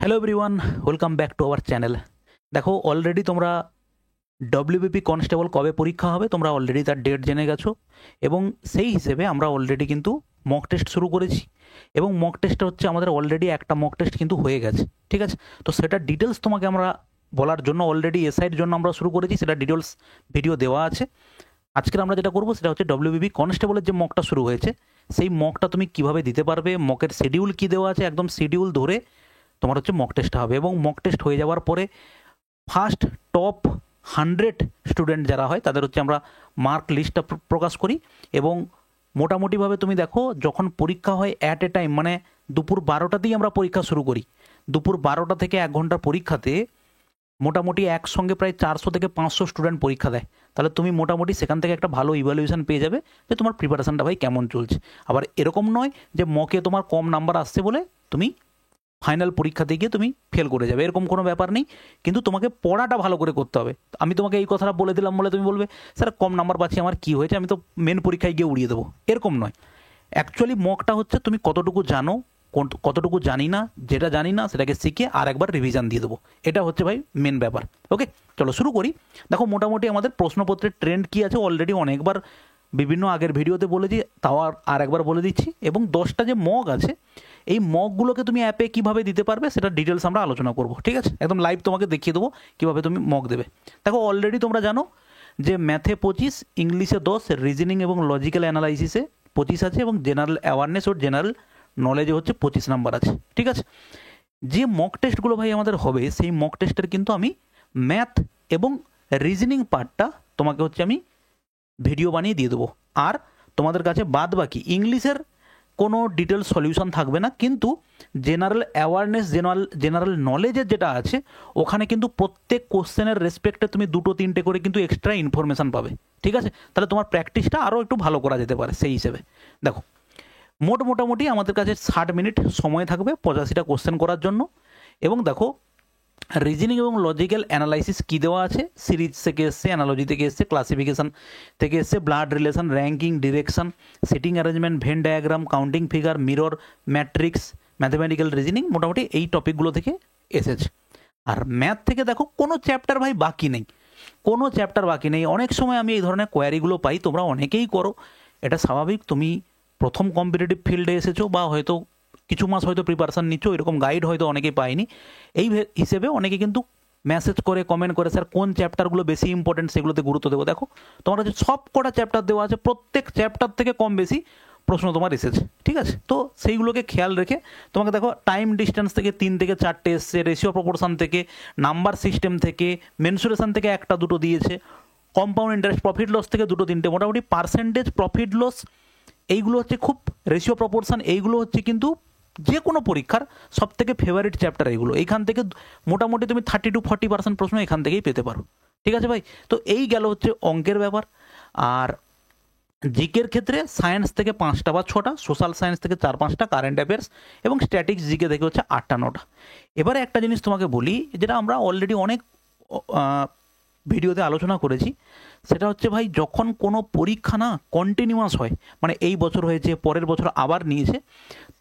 Hello everyone, welcome back to our channel. দেখো already তোমরা WBP constable কবে পরীক্ষা হবে তোমরা অলরেডি তার ডেট জেনে গেছো এবং সেই হিসেবে আমরা অলরেডি কিন্তু মক টেস্ট শুরু করেছি এবং মক টেস্টটা হচ্ছে আমাদের অলরেডি একটা মক টেস্ট কিন্তু হয়ে গেছে, ঠিক আছে? তো সেটার ডিটেলস তোমাকে আমরা বলার জন্য অলরেডি এসআইয়ের জন্য আমরা শুরু করেছি, সেটা ডিটেলস ভিডিও দেওয়া আছে। আজকের আমরা যেটা করবো সেটা হচ্ছে ডব্লিউবিপি কনস্টেবলের যে মকটা শুরু হয়েছে সেই মকটা তুমি কিভাবে দিতে পারবে, মকের শিডিউল কী দেওয়া আছে, একদম শিডিউল ধরে তোমার হচ্ছে মক টেস্ট হবে এবং মক টেস্ট হয়ে যাওয়ার পরে ফার্স্ট টপ 100 স্টুডেন্ট যারা হয় তাদের হচ্ছে আমরা মার্ক লিস্টটা প্রকাশ করি এবং মোটামুটিভাবে তুমি দেখো যখন পরীক্ষা হয় অ্যাট এ টাইম মানে দুপুর 12টাতেই আমরা পরীক্ষা শুরু করি। দুপুর 12টা থেকে 1 ঘন্টার পরীক্ষাতে মোটামুটি একসঙ্গে প্রায় 400 থেকে 500 স্টুডেন্ট পরীক্ষা দেয়। তাহলে তুমি মোটামুটি সেখান থেকে একটা ভালো ইভ্যালুয়েশন পেয়ে যাবে যে তোমার প্রিপারেশনটা ভাই কেমন চলছে। আবার এরকম নয় যে মকে তোমার কম নাম্বার আসছে বলে তুমি ফাইনাল পরীক্ষাতে গিয়ে তুমি ফেল করে যাবে, এরকম কোনো ব্যাপার নেই। কিন্তু তোমাকে পড়াটা ভালো করে করতে হবে। আমি তোমাকে এই কথাটা বলে দিলাম বলে তুমি বলবে স্যার কম নাম্বার পাচ্ছি আমার কী হয়েছে, আমি তো মেন পরীক্ষায় গিয়ে উড়িয়ে দেবো, এরকম নয়। অ্যাকচুয়ালি মকটা হচ্ছে তুমি কতটুকু জানো, কতটুকু জানি না, যেটা জানি না সেটাকে শিখে আর একবার রিভিশন দিয়ে দেবো, এটা হচ্ছে ভাই মেন ব্যাপার। ওকে, চলো শুরু করি। দেখো মোটামুটি আমাদের প্রশ্নপত্রের ট্রেন্ড কী আছে অলরেডি অনেকবার বিভিন্ন আগের ভিডিওতে বলেছি, তাও আর একবার বলে দিচ্ছি। এবং 10টা যে মক আছে এই মকগুলোকে তুমি অ্যাপে কীভাবে দিতে পারবে সেটা ডিটেলস আমরা আলোচনা করব, ঠিক আছে? একদম লাইভ তোমাকে দেখিয়ে দেবো কীভাবে তুমি মক দেবে। দেখো অলরেডি তোমরা জানো যে ম্যাথে 25, ইংলিশে 10, রিজনিং এবং লজিক্যাল অ্যানালাইসিসে 25 আছে এবং জেনারেল অ্যাওয়ারনেস ও জেনারেল নলেজে হচ্ছে 25 নাম্বার আছে, ঠিক আছে? যে মক টেস্টগুলো ভাই আমাদের হবে সেই মক টেস্টের কিন্তু আমি ম্যাথ এবং রিজনিং পার্টটা তোমাকে হচ্ছে আমি ভিডিও বানিয়ে দিয়ে দেবো। আর তোমাদের কাছে বাদ বাকি ইংলিশের কোনো ডিটেলস সলিউশন থাকবে না, কিন্তু জেনারেল অ্যাওয়ারনেস জেনারেল নলেজের যেটা আছে ওখানে কিন্তু প্রত্যেক কোশ্চেনের রেসপেক্টে তুমি 2-3টে করে কিন্তু এক্সট্রা ইনফরমেশান পাবে, ঠিক আছে? তাহলে তোমার প্র্যাকটিসটা আরও একটু ভালো করা যেতে পারে সেই হিসেবে। দেখো মোটামুটি আমাদের কাছে 60 মিনিট সময় থাকবে 85টা কোশ্চেন করার জন্য। এবং দেখো রিজনিং এবং লজিক্যাল অ্যানালাইসিস কী দেওয়া আছে, সিরিজ থেকে এসছে, অ্যানালজি থেকে এসছে, ক্লাসিফিকেশান থেকে এসছে, blood relation, ranking, direction, sitting arrangement, Venn diagram, counting figure, mirror, matrix, mathematical reasoning, মোটামুটি এই টপিকগুলো থেকে এসেছে। আর ম্যাথ থেকে দেখো কোনো চ্যাপ্টার ভাই বাকি নেই, কোনো চ্যাপ্টার বাকি নেই। অনেক সময় আমি এই ধরনের কোয়ারিগুলো পাই, তোমরা অনেকেই করো, এটা স্বাভাবিক। তুমি প্রথম কম্পিটিটিভ ফিল্ডে এসেছো বা হয়তো কিছু মাস হয়তো প্রিপারেশান নিচ্ছ, এরকম গাইড হয়তো অনেকেই পায়নি। এই হিসেবে অনেকে কিন্তু মেসেজ করে কমেন্ট করে স্যার কোন চ্যাপ্টারগুলো বেশি ইম্পর্টেন্ট সেগুলোতে গুরুত্ব দেবো। দেখো তোমার কাছে সব কটা চ্যাপ্টার দেওয়া আছে, প্রত্যেক চ্যাপ্টার থেকে কম বেশি প্রশ্ন তোমার এসেছে, ঠিক আছে? তো সেইগুলোকে খেয়াল রেখে তোমাকে দেখো টাইম ডিস্টেন্স থেকে 3 থেকে 4টে এসছে, রেশিও প্রপোর্শন থেকে, নাম্বার সিস্টেম থেকে, মেনসুরেশন থেকে 1-2 দিয়েছে, কম্পাউন্ড ইন্টারেস্ট, প্রফিট লস থেকে 2-3টে, মোটামুটি পার্সেন্টেজ, প্রফিট লস, এইগুলো হচ্ছে খুব রেশিও প্রপোর্শন, এইগুলো হচ্ছে কিন্তু যে কোনো পরীক্ষার সবথেকে ফেভারিট চ্যাপ্টার এইগুলো। এইখান থেকে মোটামুটি তুমি 30-40% প্রশ্ন এখান থেকেই পেতে পারো, ঠিক আছে ভাই? তো এই গেল হচ্ছে অঙ্কের ব্যাপার। আর জিকের ক্ষেত্রে সায়েন্স থেকে 5টা বা 6টা, সোশ্যাল সায়েন্স থেকে 4-5টা, কারেন্ট অ্যাফেয়ার্স এবং স্ট্যাটিক্স জিকে থেকে হচ্ছে 8-9টা। এবারে একটা জিনিস তোমাকে বলি যেটা আমরা অলরেডি অনেক ভিডিওতে আলোচনা করেছি, সেটা হচ্ছে ভাই যখন কোনো পরীক্ষা না কন্টিনিউয়াস হয়, মানে এই বছর হয়েছে পরের বছর আবার নিয়েছে,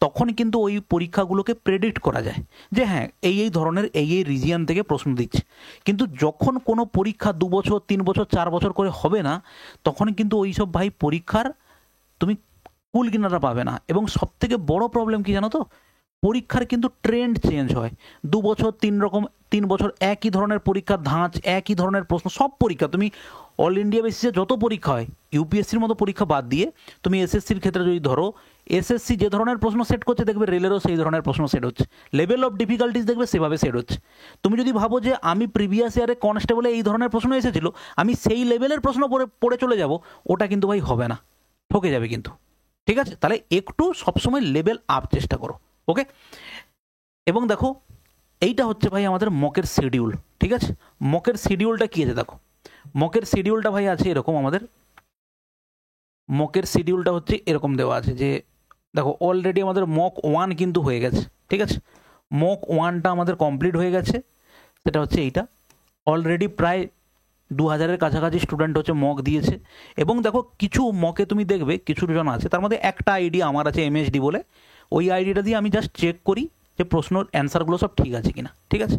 তখন কিন্তু ওই পরীক্ষাগুলোকে প্রেডিক্ট করা যায় যে হ্যাঁ এই ধরনের এই রিজিয়ন থেকে প্রশ্ন দিচ্ছে। কিন্তু যখন কোনো পরীক্ষা 2 বছর 3 বছর 4 বছর করে হবে না, তখন কিন্তু ওই সব ভাই পরীক্ষার তুমি কুল কিনারা পাবে না। এবং সবথেকে বড় প্রবলেম কি জানো তো, পরীক্ষার কিন্তু ট্রেন্ড চেঞ্জ হয়। 2 বছর 3 বছর একই ধরনের পরীক্ষার ধাঁচ, একই ধরনের প্রশ্ন, সব পরীক্ষা তুমি অল ইন্ডিয়া বেসিসে যত পরীক্ষা হয়, ইউপিএসসির মতো পরীক্ষা বাদ দিয়ে তুমি এসএসসির ক্ষেত্রে যদি ধরো, এসএসসি যে ধরনের প্রশ্ন সেট করছে দেখবে রেলেরও সেই ধরনের প্রশ্ন সেট হচ্ছে, লেভেল অফ ডিফিকাল্টিস দেখবে সেভাবে সেট হচ্ছে। তুমি যদি ভাবো যে আমি প্রিভিয়াস ইয়ারে কনস্টেবলে এই ধরনের প্রশ্ন এসেছিল, আমি সেই লেভেলের প্রশ্ন পড়ে চলে যাব, ওটা কিন্তু ভাই হবে না, ঠকে যাবে কিন্তু, ঠিক আছে? তাহলে একটু সবসময় লেভেল আপ চেষ্টা করো, ওকে? এবং দেখো এইটা হচ্ছে ভাই আমাদের মকের শিডিউল, ঠিক আছে? মকের শিডিউলটা কী আছে দেখো, মকের শিডিউলটা ভাই আছে এরকম, আমাদের মকের শিডিউলটা হচ্ছে এরকম দেওয়া আছে যে দেখো অলরেডি আমাদের মক 1 কিন্তু হয়ে গেছে, ঠিক আছে? মক 1টা আমাদের কমপ্লিট হয়ে গেছে, সেটা হচ্ছে এইটা। অলরেডি প্রায় 2000-এর কাছাকাছি স্টুডেন্ট হচ্ছে মক দিয়েছে। এবং দেখো কিছু মকে তুমি দেখবে কিছু জন আছে, তার মধ্যে একটা আইডি আমার আছে MSD বলে, ওই আইডিটা দিয়ে আমি জাস্ট চেক করি যে প্রশ্নের অ্যান্সারগুলো সব ঠিক আছে কিনা, ঠিক আছে।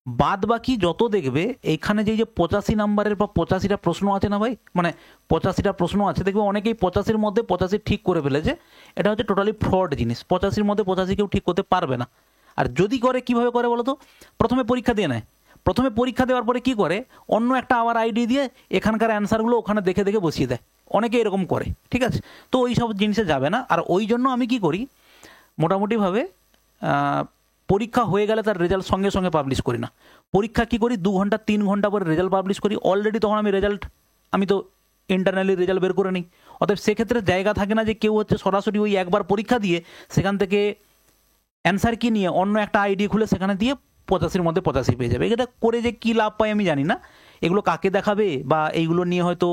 বাদ বাকি যত দেখবে এখানে যে 85 নাম্বারের বা 85টা প্রশ্ন আছে না ভাই, মানে 85টা প্রশ্ন আছে, দেখবে অনেকেই 85-র মধ্যে 85 ঠিক করে ফেলেছে। এটা হচ্ছে টোটালি ফ্রড জিনিস। 85-র মধ্যে 85 কেউ ঠিক করতে পারবে না। আর যদি করে কিভাবে করে বলো তো, প্রথমে পরীক্ষা দিয়ে নেয়, প্রথমে পরীক্ষা দেওয়ার পরে কি করে অন্য একটা আবার আইডি দিয়ে এখানকার অ্যান্সারগুলো ওখানে দেখে দেখে বসিয়ে দেয়, অনেকে এরকম করে, ঠিক আছে। তো ওই সব জিনিসে যাবে না। আর ওই জন্য আমি কি করি, মোটামুটিভাবে পরীক্ষা হয়ে গেলে তার রেজাল্ট সঙ্গে সঙ্গে পাবলিশ করি না। পরীক্ষা কি করি, 2 ঘন্টা 3 ঘন্টা পরে রেজাল্ট পাবলিশ করি। অলরেডি তখন আমি তো ইন্টারনালি রেজাল্ট বের করে নিই। অতএব সেক্ষেত্রে জায়গা থাকে না যে কেউ হচ্ছে সরাসরি ওই একবার পরীক্ষা দিয়ে সেখান থেকে অ্যান্সার কি নিয়ে অন্য একটা আইডি খুলে সেখানে দিয়ে 85-র মধ্যে 85 পেয়ে যাবে। এটা করে যে কী লাভ পাই আমি জানি না, এগুলো কাকে দেখাবে বা এইগুলো নিয়ে হয়তো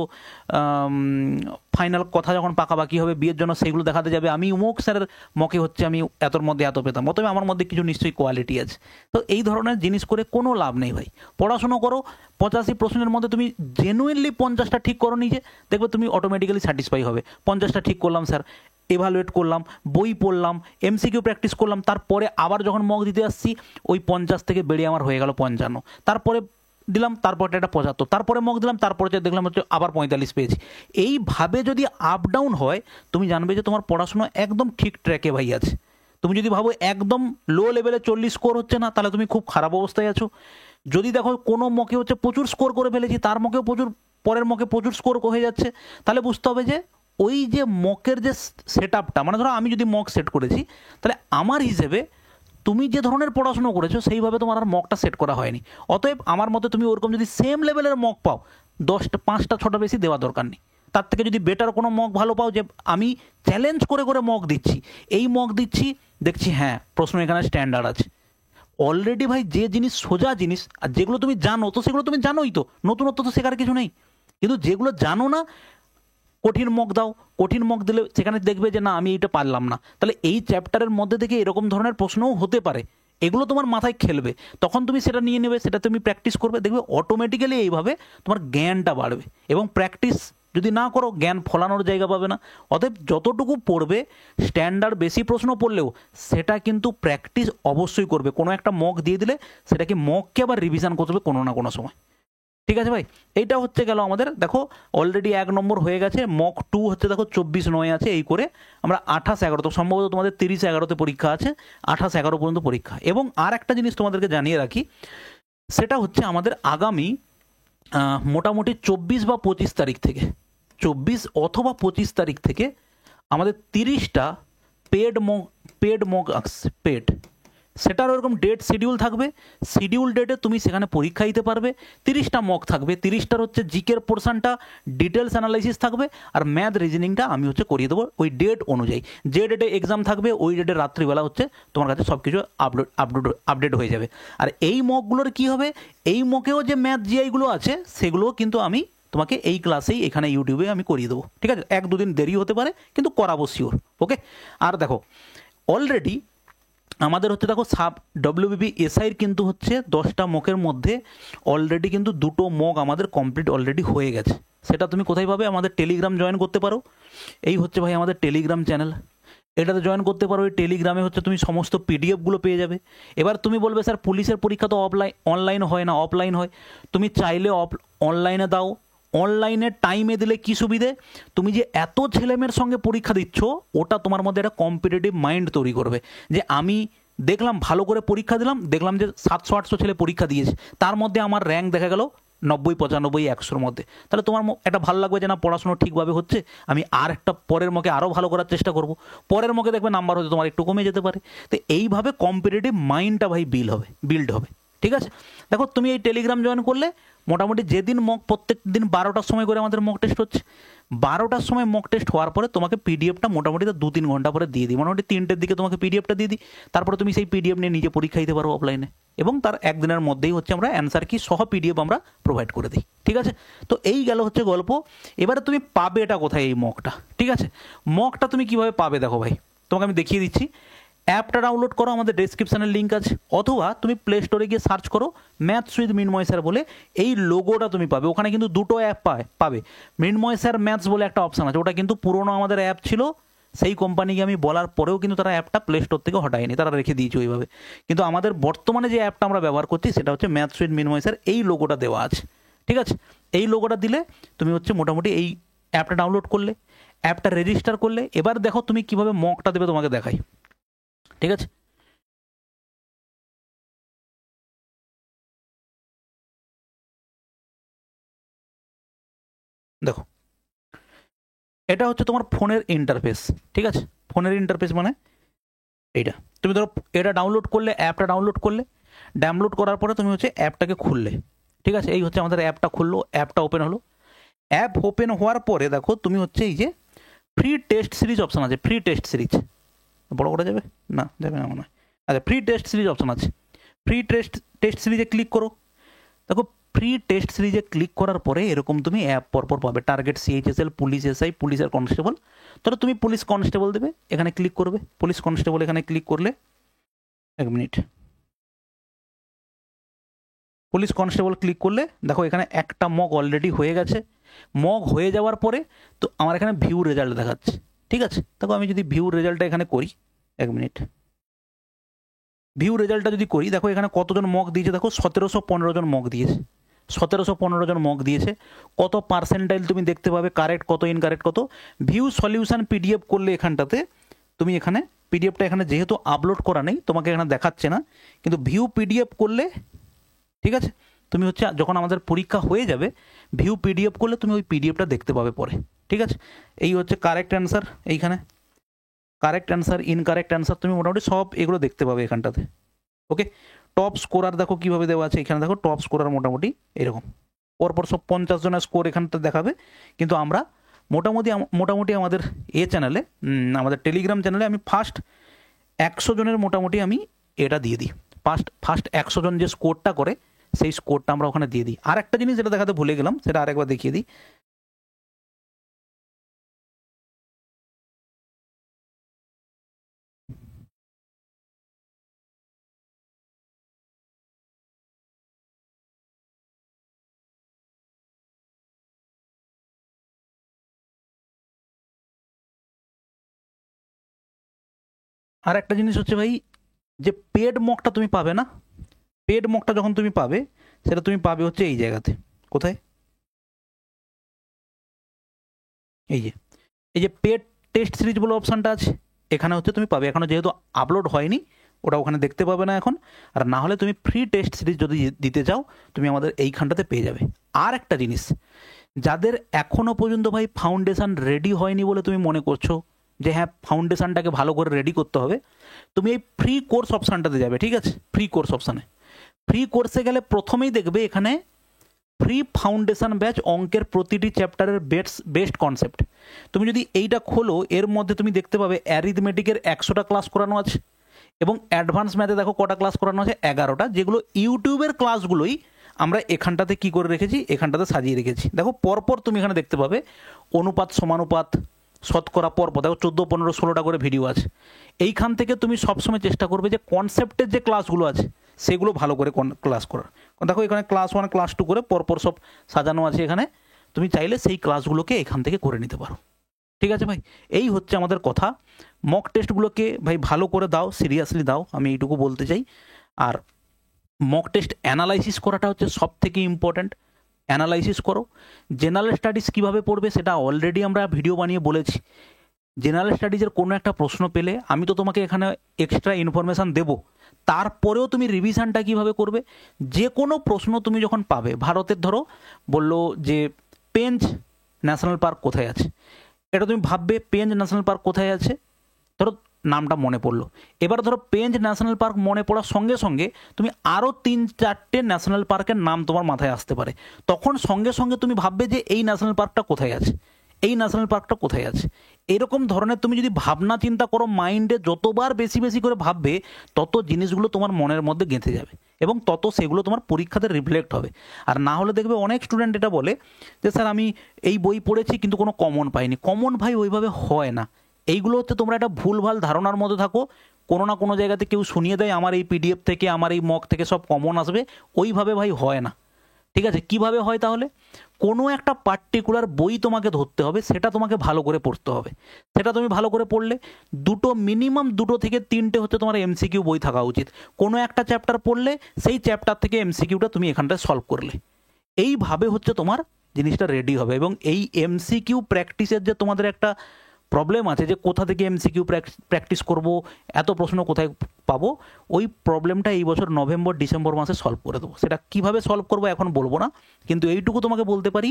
ফাইনাল কথা যখন পাকাপাকি হবে বিয়ের জন্য সেইগুলো দেখাতে যাবে আমি উমুক স্যারের মকে হচ্ছে আমি এতর মধ্যে এত পেতাম, অতএব আমার মধ্যে কিছু নিশ্চয়ই কোয়ালিটি আছে। তো এই ধরনের জিনিস করে কোনো লাভ নেই ভাই। পড়াশুনো করো, 85 প্রশ্নের মধ্যে তুমি জেনুইনলি 50টা ঠিক করো নিজে, দেখবে তুমি অটোমেটিক্যালি স্যাটিসফাই হবে। 50টা ঠিক করলাম স্যার, এভালুয়েট করলাম, বই পড়লাম, এমসিকিউ প্র্যাকটিস করলাম, তারপরে আবার যখন মক দিতে আসছি ওই 50 থেকে বেরিয়ে আমার হয়ে গেল 55, তারপরে দিলাম, তারপরে একটা 75, তারপরে মক দিলাম, তারপরে দেখলাম হচ্ছে আবার 45 পেয়েছি। এইভাবে যদি আপ ডাউন হয় তুমি জানবে যে তোমার পড়াশোনা একদম ঠিক ট্র্যাকে ভাই আছে। তুমি যদি ভাবো একদম লো লেভেলে 40 স্কোর হচ্ছে না, তাহলে তুমি খুব খারাপ অবস্থায় আছো। যদি দেখো কোনো মকে হচ্ছে প্রচুর স্কোর করে ফেলেছি, তার মকেও প্রচুর, পরের মকে প্রচুর স্কোর হয়ে যাচ্ছে, তাহলে বুঝতে হবে যে ওই যে মকের যে সেট আপটা, মানে ধরো আমি যদি মক সেট করেছি, তাহলে আমার হিসেবে তুমি যে ধরনের পড়াশুনো করেছো সেইভাবে তোমার আর মকটা সেট করা হয়নি। অতএব আমার মতে তুমি ওরকম যদি সেম লেভেলের মক পাও, 10টা 5টা 6টা বেশি দেওয়া দরকার নেই। তার থেকে যদি বেটার কোনো মক ভালো পাও, যে আমি চ্যালেঞ্জ করে করে মক দিচ্ছি, এই মক দিচ্ছি দেখছি হ্যাঁ প্রশ্ন এখানে স্ট্যান্ডার্ড আছে, অলরেডি ভাই যে জিনিস সোজা জিনিস আর যেগুলো তুমি জানো তো সেগুলো তুমি জানোই, তো নতুনত্ব তো শেখার কিছু নেই। কিন্তু যেগুলো জানো না, কঠিন মক দাও, কঠিন মক দিলে সেখানে দেখবে যে না আমি এটা পারলাম না, তাহলে এই চ্যাপ্টারের মধ্যে থেকে এরকম ধরনের প্রশ্নও হতে পারে, এগুলো তোমার মাথায় খেলবে, তখন তুমি সেটা নিয়ে নেবে, সেটা তুমি প্র্যাকটিস করবে, দেখবে অটোমেটিক্যালি এইভাবে তোমার জ্ঞানটা বাড়বে। এবং প্র্যাকটিস যদি না করো জ্ঞান ফলানোর জায়গা পাবে না। অতএব যতটুকু পড়বে, স্ট্যান্ডার্ড বেশি প্রশ্ন পড়লেও সেটা কিন্তু প্র্যাকটিস অবশ্যই করবে। কোনো একটা মক দিয়ে দিলে সেটাকে মককে আবার রিভিশন করতে হবে কোনো না কোনো সময়, ঠিক আছে ভাই। এইটা হচ্ছে গেল আমাদের, দেখো অলরেডি 1 নম্বর হয়ে গেছে। মক 2 হচ্ছে দেখো 24/9 আছে, এই করে আমরা 28/11, তো সম্ভবত তোমাদের 30/11-তে পরীক্ষা আছে, 28/11 পর্যন্ত পরীক্ষা। এবং আর একটা জিনিস তোমাদেরকে জানিয়ে রাখি, সেটা হচ্ছে আমাদের আগামী মোটামুটি 24 বা 25 তারিখ থেকে, 24 অথবা 25 তারিখ থেকে আমাদের 30টা পেড মক আসছে, সেটার ওরকম ডেট শিডিউল থাকবে। শিডিউল ডেটে তুমি সেখানে পরীক্ষা দিতে পারবে। 30টা মক থাকবে, 30টার হচ্ছে জিকের পোর্শনটা ডিটেলস অ্যানালাইসিস থাকবে, আর ম্যাথ রিজনিংটা আমি হচ্ছে করিয়ে দেবো ওই ডেট অনুযায়ী। যে ডেটে এক্সাম থাকবে ওই ডেটে রাত্রিবেলা হচ্ছে তোমার কাছে সব কিছু আপডেট হয়ে যাবে। আর এই মকগুলোর কি হবে, এই মকেও যে ম্যাথ জিআইগুলো আছে সেগুলোও কিন্তু আমি তোমাকে এই ক্লাসেই এখানে ইউটিউবে আমি করিয়ে দেবো, ঠিক আছে। 1-2 দিন দেরি হতে পারে কিন্তু করাবো শিওর, ওকে। আর দেখো অলরেডি আমাদের হচ্ছে দেখো WBB SIর কিন্তু হচ্ছে 10টা মকের মধ্যে অলরেডি কিন্তু 2টো মক আমাদের কমপ্লিট অলরেডি হয়ে গেছে। সেটা তুমি কোথায় পাবে, আমাদের টেলিগ্রাম জয়েন করতে পারো। এই হচ্ছে ভাই আমাদের টেলিগ্রাম চ্যানেল, এটাতে জয়েন করতে পারো। এই টেলিগ্রামে হচ্ছে তুমি সমস্ত পিডিএফগুলো পেয়ে যাবে। এবার তুমি বলবে স্যার পুলিশের পরীক্ষা তো অনলাইন হয় না, অফলাইন হয়। তুমি চাইলে অনলাইনে দাও, অনলাইনে টাইমে দিলে কি সুবিধে, তুমি যে এত ছেলেমেয়ের সঙ্গে পরীক্ষা দিচ্ছ ওটা তোমার মধ্যে একটা কম্পিটিটিভ মাইন্ড তৈরি করবে, যে আমি দেখলাম ভালো করে পরীক্ষা দিলাম, দেখলাম যে 700-800 ছেলে পরীক্ষা দিয়েছে, তার মধ্যে আমার র্যাঙ্ক দেখা গেল 90, 95, 100-র মধ্যে, তাহলে তোমার একটা ভালো লাগবে যে না পড়াশোনা ঠিকভাবে হচ্ছে, আমি আর একটা পরের মকে আরও ভালো করার চেষ্টা করব। পরের মকে দেখবে নাম্বার হয়তো তোমার একটু কমে যেতে পারে। তো এইভাবে কম্পিটিটিভ মাইন্ডটা ভাই বিল্ড হবে, ঠিক আছে। দেখো তুমি এই টেলিগ্রাম জয়েন করলে মোটামুটি যেদিন মক, প্রত্যেক দিন 12টার সময় করে আমাদের মক টেস্ট হচ্ছে, 12টার সময় মক টেস্ট হওয়ার পরে তোমাকে পিডিএফটা মোটামুটি 2-3 ঘন্টা পরে দিয়ে দিই, মোটামুটি 3টের দিকে তোমাকে পিডিএফটা দিয়ে দিই। তারপরে তুমি সেই পিডিএফ নিয়ে নিজে পরীক্ষা দিতে পারো অফলাইনে, এবং তার একদিনের মধ্যেই হচ্ছে আমরা অ্যান্সার কি সহ পিডিএফ আমরা প্রোভাইড করে দিই, ঠিক আছে। তো এই গেল হচ্ছে গল্প। এবারে তুমি পাবে এটা কোথায় এই মকটা, ঠিক আছে। মকটা তুমি কিভাবে পাবে দেখো ভাই, তোমাকে আমি দেখিয়ে দিচ্ছি। অ্যাপটা ডাউনলোড করো, আমাদের ডেসক্রিপশানের লিঙ্ক আছে, অথবা তুমি প্লে স্টোরে গিয়ে সার্চ করো ম্যাথস উইথ মৃন্ময় স্যার বলে, এই লোগোটা তুমি পাবে। ওখানে কিন্তু 2টো অ্যাপ পাবে। মৃন্ময় স্যার ম্যাথস বলে একটা অপশান আছে, ওটা কিন্তু পুরোনো আমাদের অ্যাপ ছিল, সেই কোম্পানিকে আমি বলার পরেও কিন্তু তারা অ্যাপটা প্লে স্টোর থেকে হটায়নি, তারা রেখে দিয়েছে ওইভাবে। কিন্তু আমাদের বর্তমানে যে অ্যাপটা আমরা ব্যবহার করছি সেটা হচ্ছে ম্যাথ সুইট মিনময় এই লোগোটা দেওয়া আছে, ঠিক আছে। এই লোগোটা দিলে তুমি হচ্ছে মোটামুটি এই অ্যাপটা ডাউনলোড করলে, অ্যাপটা রেজিস্টার করলে, এবার দেখো তুমি কিভাবে মকটা দেবে তোমাকে দেখাই, ঠিক আছে। দেখো এটা হচ্ছে তোমার ফোনের ইন্টারফেস, ঠিক আছে। ফোনের ইন্টারফেস মানে এইটা, তুমি ধরো এটা ডাউনলোড করলে, অ্যাপটা ডাউনলোড করলে, ডাউনলোড করার পরে তুমি হচ্ছে অ্যাপটাকে খুললে, ঠিক আছে। এই হচ্ছে আমাদের অ্যাপটা খুললো, অ্যাপটা ওপেন হলো। অ্যাপ ওপেন হওয়ার পরে দেখো তুমি হচ্ছে এই যে ফ্রি টেস্ট সিরিজ অপশান আছে, ফ্রি টেস্ট সিরিজ, বড় করা যাবে না, যাবে না মনে হয়। আচ্ছা, ফ্রি টেস্ট সিরিজ অপশান আছে, ফ্রি টেস্ট সিরিজে ক্লিক করো। দেখো ফ্রি টেস্ট সিরিজে ক্লিক করার পরে এরকম তুমি অ্যাপ পরপর পাবে, টার্গেট সিএইচএসএল, পুলিশ এসআই, পুলিশের কনস্টেবল। তাহলে তুমি পুলিশ কনস্টেবল দেবে, এখানে ক্লিক করবে, পুলিশ কনস্টেবল এখানে ক্লিক করলে, এক মিনিট, পুলিশ কনস্টেবল ক্লিক করলে দেখো এখানে একটা মক অলরেডি হয়ে গেছে। মক হয়ে যাওয়ার পরে তো আমার এখানে ভিউ রেজাল্ট দেখাচ্ছে, ঠিক আছে। দেখো আমি যদি ভিউ রেজাল্টটা এখানে করি, এক মিনিট, ভিউ রেজাল্টটা যদি করি, দেখো এখানে কতজন মক দিয়েছে, দেখো 1715 জন মক দিয়েছে, 1715 জন মক দিয়েছে। কত পার্সেন্টাইল তুমি দেখতে পাবে, কারেক্ট কত, ইনকারেক্ট কত। ভিউ সলিউশন পিডিএফ করলে এখানটাতে তুমি এখানে পিডিএফটা এখানে যেহেতু আপলোড করা নেই তোমাকে এখানে দেখাচ্ছে না, কিন্তু ভিউ পিডিএফ করলে, ঠিক আছে, তুমি হচ্ছে যখন আমাদের পরীক্ষা হয়ে যাবে ভিউ পিডিএফ করলে তুমি ওই পিডিএফটা দেখতে পাবে পরে, ঠিক আছে। এই হচ্ছে কারেক্ট অ্যান্সার, এইখানে কারেক্ট অ্যান্সার, ইনকারেক্ট অ্যান্সার, তুমি মোটামুটি সব এগুলো দেখতে পাবে এখানটাতে। ওকে, টপ স্কোরার দেখো কীভাবে দেওয়া আছে, এখানে দেখো টপ স্কোরার মোটামুটি এরকম পরপর সব 50 জনের স্কোর এখানটা দেখাবে। কিন্তু আমরা মোটামুটি আমাদের চ্যানেলে, আমাদের টেলিগ্রাম চ্যানেলে আমি ফার্স্ট 100 জনের মোটামুটি আমি এটা দিয়ে দিই, ফার্স্ট 100 জন যে স্কোরটা করে সেই স্কোরটা আমরা ওখানে দিয়ে দিই। আর একটা জিনিস যেটা দেখাতে ভুলে গেলাম, সেটা আরেকবার দেখিয়ে দিই। আর একটা জিনিস হচ্ছে ভাই, যে পেড মকটা তুমি পাবে না, পেড মকটা যখন তুমি পাবে সেটা তুমি পাবে হচ্ছে এই জায়গাতে, কোথায়, এই যে পেড টেস্ট সিরিজ বলে অপশানটা আছে, এখানে হচ্ছে তুমি পাবে। এখনও যেহেতু আপলোড হয়নি ওটা ওখানে দেখতে পাবে না এখন। আর না হলে তুমি ফ্রি টেস্ট সিরিজ যদি দিতে চাও তুমি আমাদের এইখানটাতে পেয়ে যাবে। আর একটা জিনিস, যাদের এখনও পর্যন্ত ভাই ফাউন্ডেশন রেডি হয়নি বলে তুমি মনে করছো যে হ্যাঁ ফাউন্ডেশনটাকে ভালো করে রেডি করতে হবে, তুমি এই ফ্রি কোর্স অপশানটাতে যাবে, ঠিক আছে। ফ্রি কোর্স অপশানে, ফ্রি কোর্সে গেলে প্রথমেই দেখবে এখানে ফ্রি ফাউন্ডেশন ব্যাচ, অঙ্কের প্রতিটি চ্যাপ্টারের বেস্ট কনসেপ্ট। তুমি যদি এইটা খোলো এর মধ্যে তুমি দেখতে পাবে অ্যারিথমেটিকের 100টা ক্লাস করানো আছে, এবং অ্যাডভান্স ম্যাথে দেখো কটা ক্লাস করানো আছে, 11টা, যেগুলো ইউটিউবের ক্লাসগুলোই আমরা এখানটাতে কি করে রেখেছি, এখানটাতে সাজিয়ে রেখেছি। দেখো পরপর তুমি এখানে দেখতে পাবে অনুপাত, সমানুপাত, শতকরা, পরপর দেখো 14, 15, 16টা করে ভিডিও আছে। এইখান থেকে তুমি সবসময় চেষ্টা করবে যে কনসেপ্টের যে ক্লাসগুলো আছে সেগুলো ভালো করে ক্লাস করার। দেখো এখানে ক্লাস 1, ক্লাস 2 করে পরপর সব সাজানো আছে এখানে, তুমি চাইলে সেই ক্লাসগুলোকে এখান থেকে করে নিতে পারো, ঠিক আছে ভাই। এই হচ্ছে আমাদের কথা। মক টেস্টগুলোকে ভাই ভালো করে দাও, সিরিয়াসলি দাও, আমি এইটুকু বলতে চাই। আর মক টেস্ট অ্যানালাইসিস করাটা হচ্ছে সব থেকে ইম্পর্ট্যান্ট। অ্যানালাইসিস করো। জেনারেল স্টাডিজ কীভাবে পড়বে সেটা অলরেডি আমরা ভিডিও বানিয়ে বলেছি। জেনারেল স্টাডিজের কোনো একটা প্রশ্ন পেলে আমি তো তোমাকে এখানে এক্সট্রা ইনফরমেশান দেবো, তারপরেও তুমি রিভিশনটা কীভাবে করবে। যে কোনো প্রশ্ন তুমি যখন পাবে, ভারতের ধরো বললো যে পেঞ্চ ন্যাশনাল পার্ক কোথায় আছে, এটা তুমি ভাববে পেঞ্চ ন্যাশনাল পার্ক কোথায় আছে, ধরো নামটা মনে পড়লো। এবার ধরো পেঞ্চ ন্যাশনাল পার্ক মনে পড়ার সঙ্গে সঙ্গে তুমি আরও 3-4টে ন্যাশনাল পার্কের নাম তোমার মাথায় আসতে পারে, তখন সঙ্গে সঙ্গে তুমি ভাববে যে এই ন্যাশনাল পার্কটা কোথায় আছে, এই ন্যাশনাল পার্কটা কোথায় আছে। এরকম ধরনের তুমি যদি ভাবনা চিন্তা করো, মাইন্ডে যতবার বেশি বেশি করে ভাববে তত জিনিসগুলো তোমার মনের মধ্যে গেঁথে যাবে এবং তত সেগুলো তোমার পরীক্ষাতে রিফ্লেক্ট হবে। আর না হলে দেখবে অনেক স্টুডেন্ট এটা বলে যে স্যার আমি এই বই পড়েছি কিন্তু কোনো কমন পাইনি। কমন ভাই ওইভাবে হয় না। এইগুলো হচ্ছে তোমরা একটা ভুলভাল ধারণার মধ্যে থাকো, কোনো না কোনো জায়গাতে কেউ শুনিয়ে দেয় আমার এই পিডিএফ থেকে, আমার এই মক থেকে সব কমন আসবে, ওইভাবে ভাই হয় না। ঠিক আছে, কিভাবে হয় তাহলে? কোনো একটা পার্টিকুলার বই তোমাকে ধরতে হবে, সেটা তোমাকে ভালো করে পড়তে হবে। সেটা তুমি ভালো করে পড়লে মিনিমাম 2 থেকে 3টে হচ্ছে তোমার এমসিকিউ বই থাকা উচিত। কোনো একটা চ্যাপ্টার পড়লে সেই চ্যাপ্টার থেকে এমসিকিউটা তুমি এখানটায় সলভ করলে, এইভাবে হচ্ছে তোমার জিনিসটা রেডি হবে। এবং এই এমসিকিউ প্র্যাকটিসের যে তোমাদের একটা প্রবলেম আছে যে কোথা থেকে এমসিকিউ প্র্যাকটিস করব, এত প্রশ্ন কোথায় পাবো, ওই প্রবলেমটা এই বছর নভেম্বর ডিসেম্বর মাসে সলভ করে দেবো। সেটা কিভাবে সলভ করবো এখন বলবো না, কিন্তু এইটুকু তোমাকে বলতে পারি,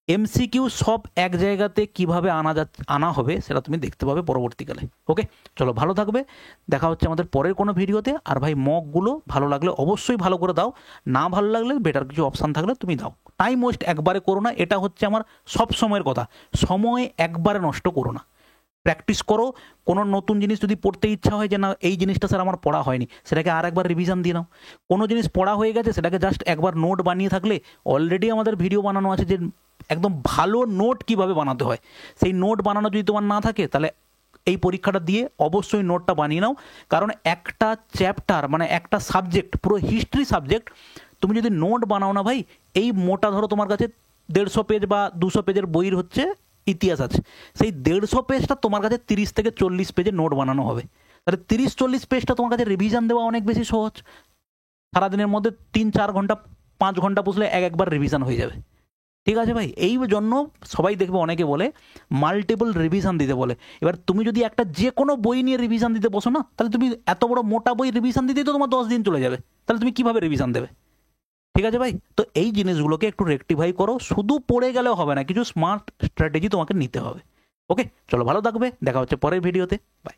এমসিকিউ সব এক জায়গাতে কিভাবে আনা হবে সেটা তুমি দেখতে পাবে পরবর্তীকালে। ওকে, চলো ভালো থাকবে, দেখা হচ্ছে আমাদের পরের কোনো ভিডিওতে। আর ভাই মকগুলো ভালো লাগলে অবশ্যই ভালো করে দাও, না ভালো লাগলে বেটার কিছু অপশান থাকলে তুমি দাও। টাইম ওয়েস্ট একবারে করো না, এটা হচ্ছে আমার সব সময়ের কথা, সময় একবারে নষ্ট করো না, প্র্যাকটিস করো। কোনো নতুন জিনিস যদি পড়তে ইচ্ছা হয় যে না এই জিনিসটা স্যার আমার পড়া হয়নি, সেটাকে আর একবার রিভিশন দিয়ে নাও। কোনো জিনিস পড়া হয়ে গেছে সেটাকে জাস্ট একবার নোট বানিয়ে থাকলে, অলরেডি আমাদের ভিডিও বানানো আছে যে একদম ভালো নোট কিভাবে বানাতে হয়, সেই নোট বানানো যদি তোমার না থাকে তাহলে এই পরীক্ষাটা দিয়ে অবশ্যই নোটটা বানিয়ে নাও। কারণ একটা চ্যাপ্টার মানে একটা সাবজেক্ট, পুরো হিস্ট্রি সাবজেক্ট, তুমি যদি নোট বানাও না ভাই, এই মোটা ধরো তোমার কাছে 150 পেজ বা 200 পেজের বইয়ের হচ্ছে ইতিহাস আছে, সেই 150 পেজটা তোমার কাছে 30 থেকে 40 পেজে নোট বানানো হবে। তাহলে 30-40 পেজটা তোমার কাছে রিভিশন দেওয়া অনেক বেশি সহজ। সারাদিনের মধ্যে 3-4 ঘন্টা 5 ঘন্টা বসলে একবার রিভিশন হয়ে যাবে। ঠিক আছে ভাই, এই জন্য সবাই দেখবে অনেকে বলে মাল্টিপল রিভিশন দিতে বলে। এবার তুমি যদি একটা যে কোনো বই নিয়ে রিভিশন দিতে বসো না, তাহলে তুমি এত বড় মোটা বই রিভিশন দিতে তো তোমার 10 দিন চলে যাবে, তাহলে তুমি কিভাবে রিভিশন দেবে? ঠিক আছে ভাই, তো এই জিনিসগুলোকে একটু রেকটিফাই করো, শুধু পড়ে গেলেও হবে না, কিছু স্মার্ট স্ট্র্যাটেজি তোমাকে নিতে হবে। ওকে, চলো ভালো থাকবে, দেখা হচ্ছে পরের ভিডিওতে, বাই।